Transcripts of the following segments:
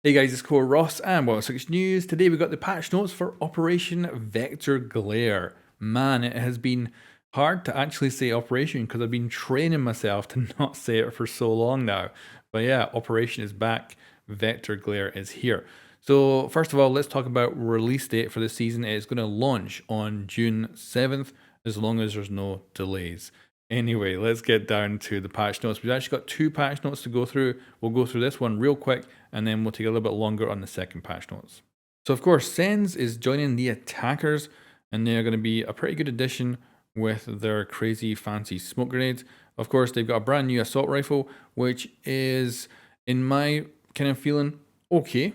Hey guys, it's Core Ross and World 6 News. Today we got the patch notes for Operation Vector Glare. Man, it has been hard to actually say Operation because I've been training myself to not say it for so long now. But yeah, Operation is back. Vector Glare is here. So first of all, let's talk about release date for this season. It's going to launch on June 7th as long as there's no delays. Anyway, let's get down to the patch notes. We've actually got two patch notes to go through. We'll go through this one real quick and then we'll take a little bit longer on the second patch notes. So of course, Sens is joining the attackers and they're going to be a pretty good addition with their crazy fancy smoke grenades. Of course, they've got a brand new assault rifle, which is, in my kind of feeling, okay.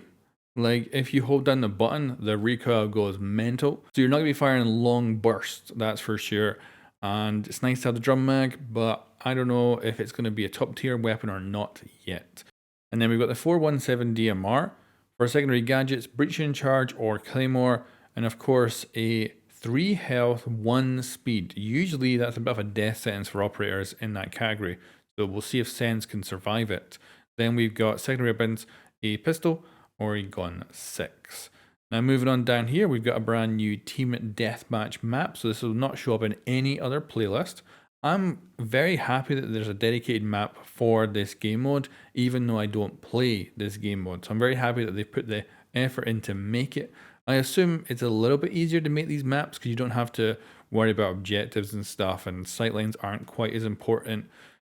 Like, if you hold down the button, the recoil goes mental. So you're not going to be firing long bursts, that's for sure. And it's nice to have the drum mag, but I don't know if it's going to be a top tier weapon or not yet. And then we've got the 417 DMR for secondary gadgets, breaching charge or claymore, and of course a 3 health, 1 speed. Usually that's a bit of a death sentence for operators in that category, so we'll see if Sens can survive it. Then we've got secondary weapons, a pistol or a gun 6. Now moving on down here, we've got a brand new team deathmatch map, so this will not show up in any other playlist. I'm very happy that there's a dedicated map for this game mode, even though I don't play this game mode. So I'm very happy that they put the effort in to make it. I assume it's a little bit easier to make these maps because you don't have to worry about objectives and stuff, and sightlines aren't quite as important.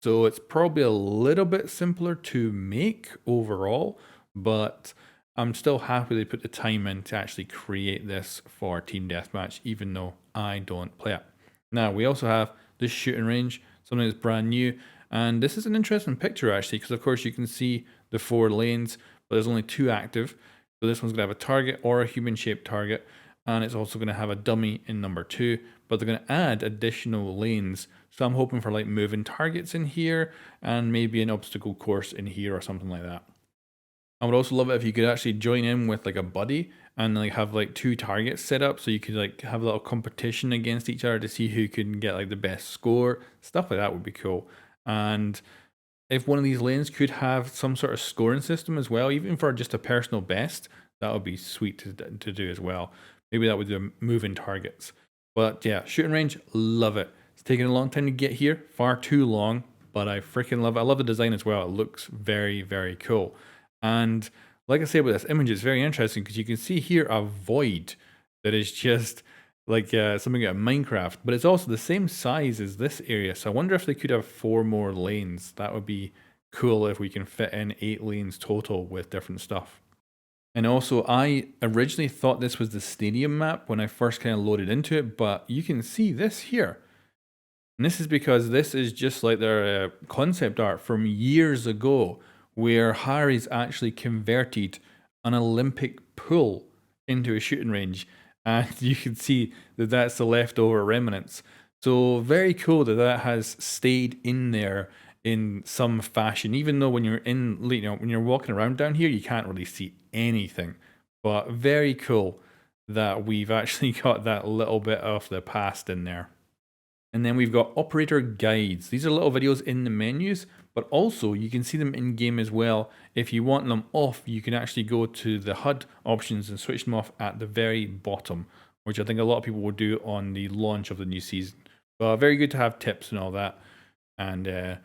So it's probably a little bit simpler to make overall, but I'm still happy they put the time in to actually create this for Team Deathmatch, even though I don't play it. Now, we also have this shooting range, something that's brand new, and this is an interesting picture actually, because of course you can see the 4 lanes, but there's only 2 active. So this one's going to have a target or a human-shaped target, and it's also going to have a dummy in number 2, but they're going to add additional lanes. So I'm hoping for like moving targets in here, and maybe an obstacle course in here or something like that. I would also love it if you could actually join in with like a buddy and like have like 2 targets set up, so you could like have a little competition against each other to see who can get like the best score. Stuff like that would be cool. And if one of these lanes could have some sort of scoring system as well, even for just a personal best, that would be sweet to do as well. Maybe that would do moving targets. But yeah, shooting range, love it. It's taken a long time to get here, far too long, but I freaking love it. I love the design as well. It looks very, very cool. And like I say about this image, it's very interesting because you can see here a void that is just like something out of Minecraft, but it's also the same size as this area. So I wonder if they could have 4 more lanes. That would be cool if we can fit in 8 lanes total with different stuff. And also, I originally thought this was the stadium map when I first kind of loaded into it, but you can see this here. And this is because this is just like their concept art from years ago, where Harry's actually converted an Olympic pool into a shooting range. And you can see that that's the leftover remnants. So very cool that that has stayed in there in some fashion, even though when you're when you're walking around down here, you can't really see anything. But very cool that we've actually got that little bit of the past in there. And then we've got operator guides. These are little videos in the menus, but also you can see them in game as well. If you want them off, you can actually go to the HUD options and switch them off at the very bottom, which I think a lot of people will do on the launch of the new season. But very good to have tips and all that. And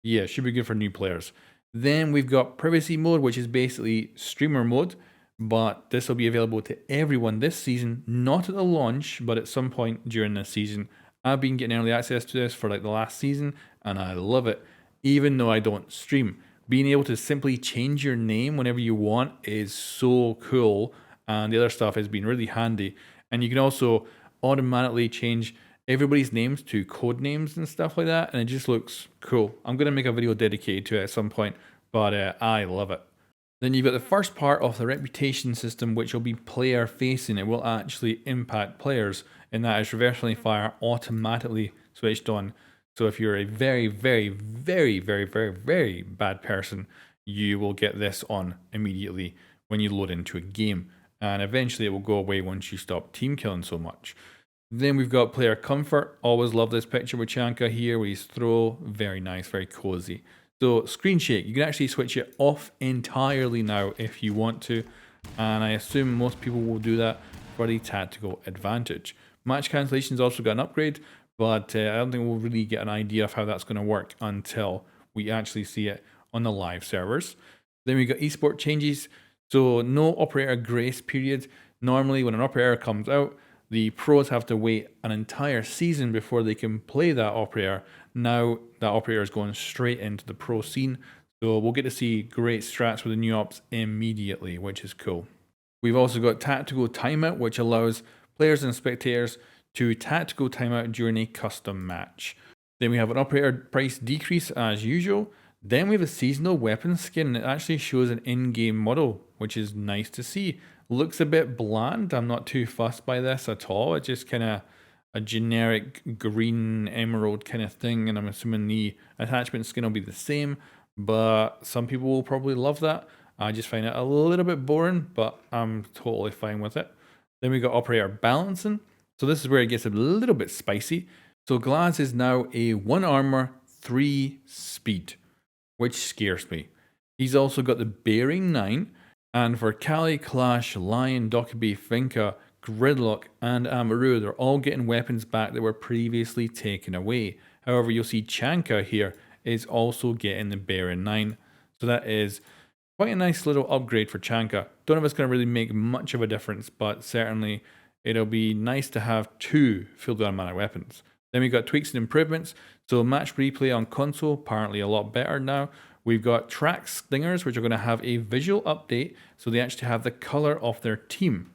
yeah, should be good for new players. Then we've got privacy mode, which is basically streamer mode, but this will be available to everyone this season, not at the launch, but at some point during this season. I've been getting early access to this for like the last season, and I love it, even though I don't stream. Being able to simply change your name whenever you want is so cool, and the other stuff has been really handy. And you can also automatically change everybody's names to code names and stuff like that, and it just looks cool. I'm going to make a video dedicated to it at some point, but I love it. Then you've got the first part of the reputation system, which will be player facing. It will actually impact players, and that is reverse friendly fire automatically switched on. So if you're a very, very, very, very, very, very bad person, you will get this on immediately when you load into a game. And eventually it will go away once you stop team killing so much. Then we've got player comfort. Always love this picture with Chanka here, where he's throw. Very nice, very cozy. So screen shake, you can actually switch it off entirely now if you want to, and I assume most people will do that for the tactical advantage. Match cancellation's also got an upgrade, but I don't think we'll really get an idea of how that's going to work until we actually see it on the live servers. Then we got esport changes, so no operator grace period. Normally when an operator comes out, the pros have to wait an entire season before they can play that operator. Now that operator is going straight into the pro scene, so we'll get to see great strats with the new ops immediately, which is cool. We've also got tactical timeout, which allows players and spectators to tactical timeout during a custom match. Then we have an operator price decrease as usual. Then we have a seasonal weapon skin. It actually shows an in-game model, which is nice to see. Looks a bit bland. I'm not too fussed by this at all. It's just kind of a generic green emerald kind of thing, and I'm assuming the attachment skin will be the same, but some people will probably love that. I just find it a little bit boring, but I'm totally fine with it. Then we got operator balancing. So this is where it gets a little bit spicy. So Glaz is now a 1 armor, 3 speed, which scares me. He's also got the bearing 9, and for Kali, Clash, Lion, Dokkaebi, Finka, Gridlock, and Amaru, they're all getting weapons back that were previously taken away. However, you'll see Chanka here is also getting the bearing 9. So that is quite a nice little upgrade for Chanka. Don't know if it's going to really make much of a difference, but certainly it'll be nice to have 2 field automatic weapons. Then we've got tweaks and improvements. So match replay on console, apparently a lot better now. We've got track stingers, which are going to have a visual update, so they actually have the color of their team.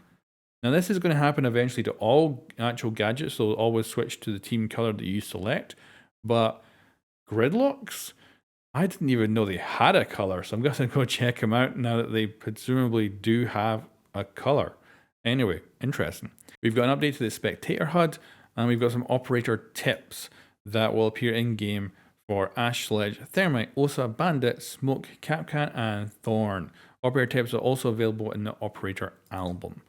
Now this is going to happen eventually to all actual gadgets, so it'll always switch to the team color that you select. But gridlocks, I didn't even know they had a color, so I'm going to go check them out now that they presumably do have a color. Anyway, interesting. We've got an update to the spectator HUD, and we've got some operator tips that will appear in-game for Ash Sledge, Thermite, Osa, Bandit, Smoke, Capcan, and Thorn. Operator tips are also available in the operator album.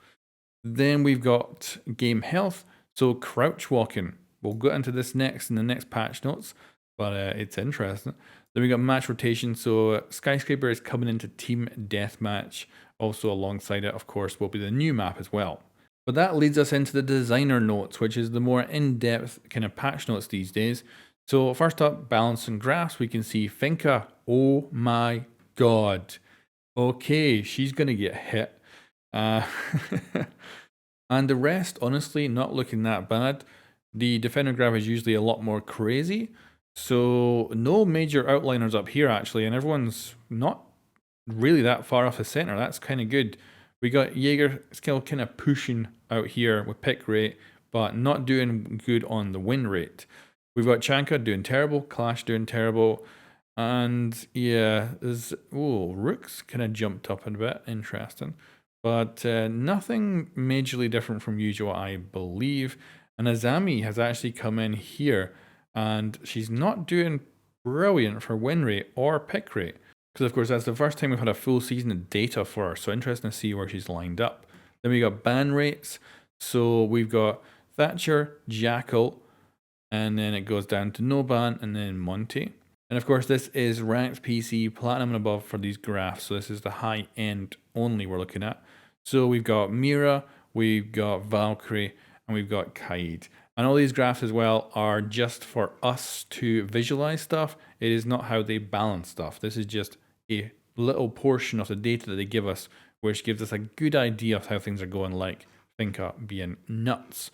Then we've got game health, so crouch walking. We'll go into this next in the next patch notes, but it's interesting. Then we got match rotation, so Skyscraper is coming into Team Deathmatch. Also alongside it, of course, will be the new map as well. But that leads us into the designer notes, which is the more in-depth kind of patch notes these days. So first up, balance and graphs, we can see Finka. Oh my god. Okay, she's going to get hit. And the rest, honestly, not looking that bad. The defender graph is usually a lot more crazy. So no major outliners up here actually, and everyone's not really that far off the center. That's kind of good. We got Jaeger skill kind of pushing out here with pick rate, but not doing good on the win rate. We've got Chanka doing terrible, Clash doing terrible, and yeah, there's Rook's kind of jumped up a bit, interesting, but nothing majorly different from usual, I believe. And Azami has actually come in here, and she's not doing brilliant for win rate or pick rate. Because of course that's the first time we've had a full season of data for her, so interesting to see where she's lined up. Then we got ban rates, so we've got Thatcher, Jackal, and then it goes down to no ban, and then Monty. And of course this is ranked PC, platinum and above for these graphs, so this is the high end only we're looking at. So we've got Mira, we've got Valkyrie, and we've got Kaid. And all these graphs as well are just for us to visualize stuff. It is not how they balance stuff. This is just a little portion of the data that they give us, which gives us a good idea of how things are going, like Finka being nuts.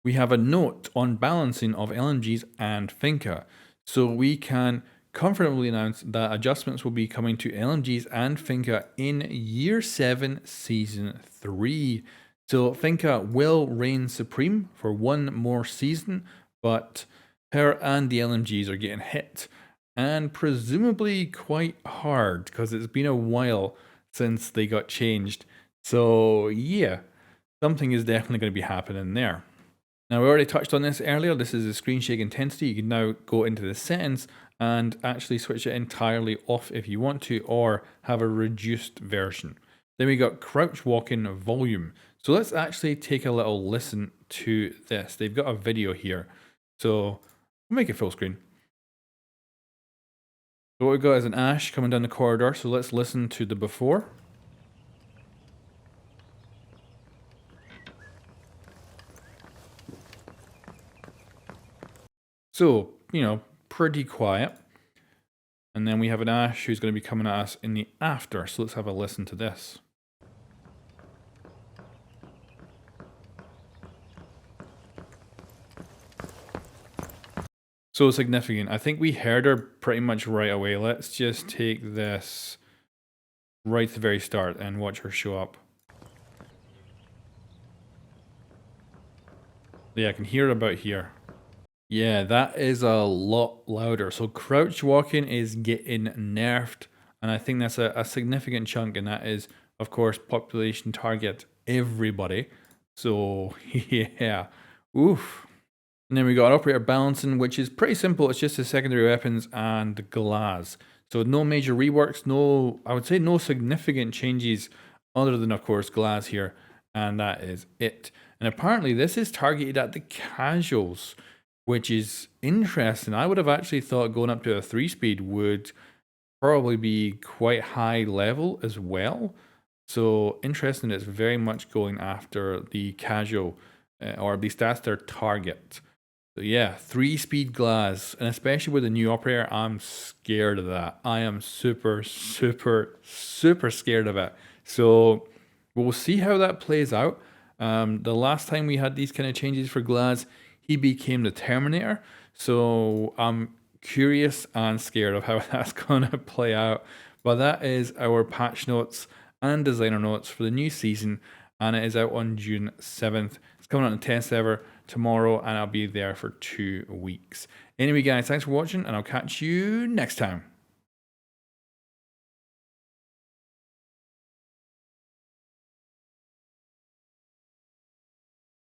We have a note on balancing of LMGs and Finka. So we can comfortably announce that adjustments will be coming to LMGs and Finka in Year 7, Season 3. So Finka will reign supreme for one more season, but her and the LMGs are getting hit, and presumably quite hard, because it's been a while since they got changed. So yeah, something is definitely going to be happening there. Now we already touched on this earlier, this is the screen shake intensity. You can now go into the settings and actually switch it entirely off if you want to, or have a reduced version. Then we got crouch walking volume. So let's actually take a little listen to this. They've got a video here, so we'll make it full screen. So what we've got is an Ash coming down the corridor, so let's listen to the before. So, you know, pretty quiet. And then we have an Ash who's going to be coming at us in the after, so let's have a listen to this. So significant. I think we heard her pretty much right away. Let's just take this right at the very start and watch her show up. Yeah, I can hear her about here. Yeah, that is a lot louder. So crouch walking is getting nerfed, and I think that's a significant chunk, and that is, of course, population target everybody. So yeah, oof. And then we got operator balancing, which is pretty simple. It's just the secondary weapons and glass. So no major reworks, I would say no significant changes other than, of course, glass here. And that is it. And apparently this is targeted at the casuals, which is interesting. I would have actually thought going up to a 3-speed would probably be quite high level as well. So interesting, it's very much going after the casual, or at least that's their target. So yeah, 3-speed glass, and especially with the new operator, I'm scared of that. I am super scared of it. So we'll see how that plays out. The last time we had these kind of changes for glass, he became the Terminator. So I'm curious and scared of how that's gonna play out. But that is our patch notes and designer notes for the new season, and it is out on June 7th. It's coming out on the 10th server tomorrow, and I'll be there for 2 weeks. Anyway, guys, thanks for watching, and I'll catch you next time.